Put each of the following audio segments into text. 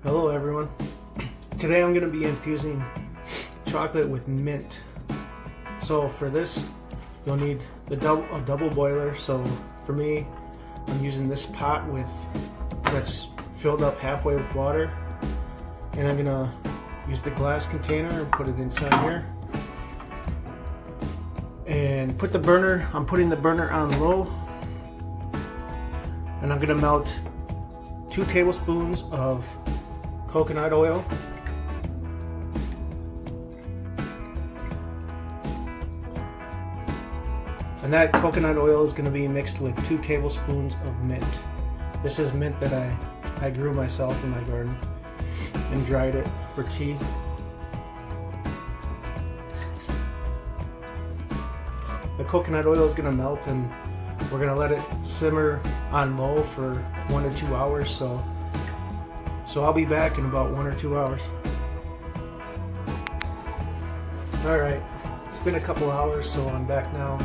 Hello everyone. Today I'm going to be infusing chocolate with mint. So for this you'll need a double boiler. So for me, I'm using this pot that's filled up halfway with water, and I'm going to use the glass container and put it inside here. And I'm putting the burner on low, and I'm going to melt 2 tablespoons of coconut oil, and that coconut oil is going to be mixed with 2 tablespoons of mint. This is mint that I grew myself in my garden and dried it for tea. The coconut oil is going to melt, and we're going to let it simmer on low for 1 to 2 hours. So I'll be back in about 1 or 2 hours. Alright, it's been a couple hours, so I'm back now.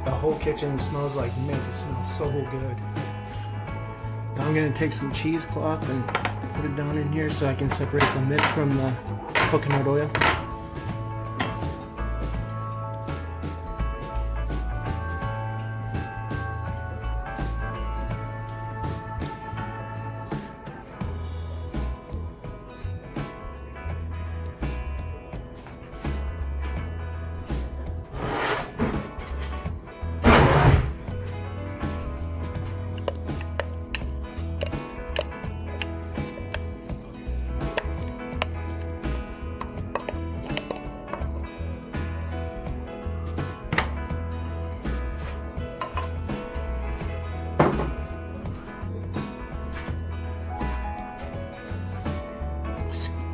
The whole kitchen smells like mint. It smells so good. Now I'm going to take some cheesecloth and put it down in here so I can separate the mint from the coconut oil.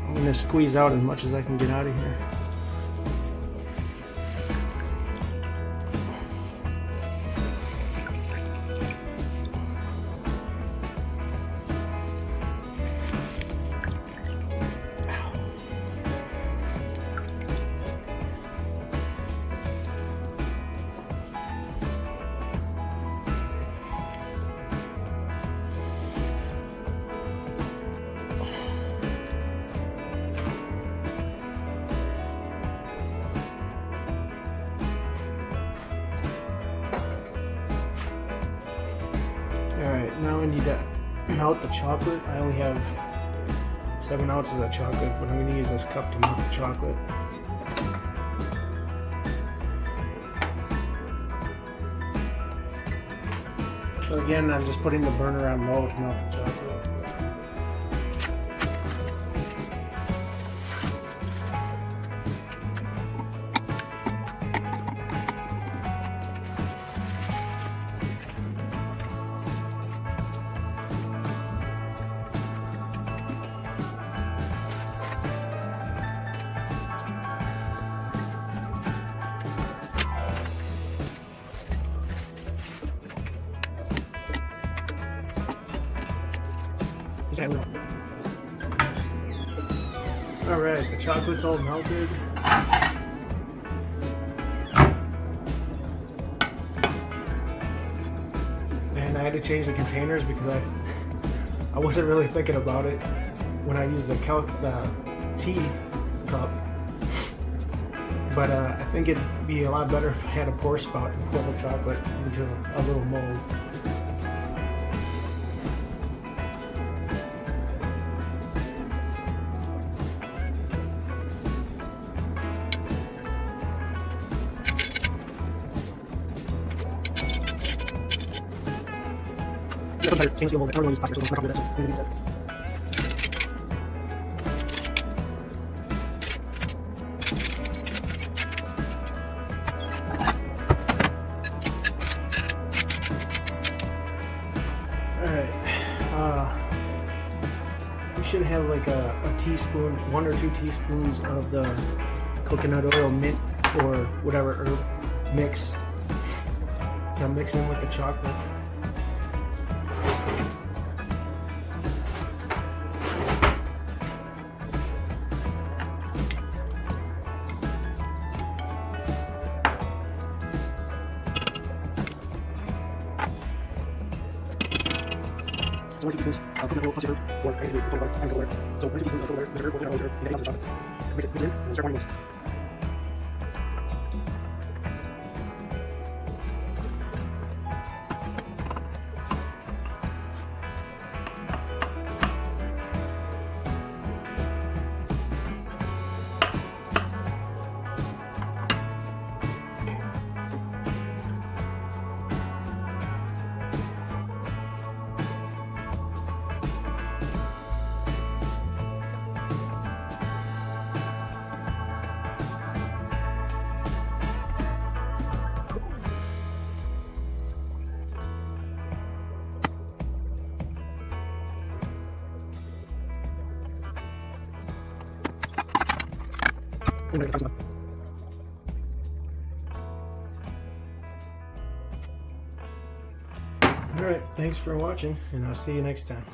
I'm going to squeeze out as much as I can get out of here. Alright, now I need to melt the chocolate. I only have 7 ounces of chocolate, but I'm going to use this cup to melt the chocolate. So again, I'm just putting the burner on low to melt the chocolate. Alright, the chocolate's all melted. And I had to change the containers because I wasn't really thinking about it when I used the tea cup. But I think it'd be a lot better if I had a pour spout and pour the chocolate into a little mold. Change the mold. I don't really use plastic, so I'm not going to do that. Alright, we should have like a teaspoon, 1 or 2 teaspoons of the coconut oil, mint, or whatever herb mix to mix in with the chocolate. So 1 teaspoons of milk plus sugar, or I usually put cocoa butter. So 1 to 2 teaspoons of cocoa butter, the sugar, and then 8 ounces of chocolate. Mix it in, and start pouring mix. Alright, thanks for watching, and I'll see you next time.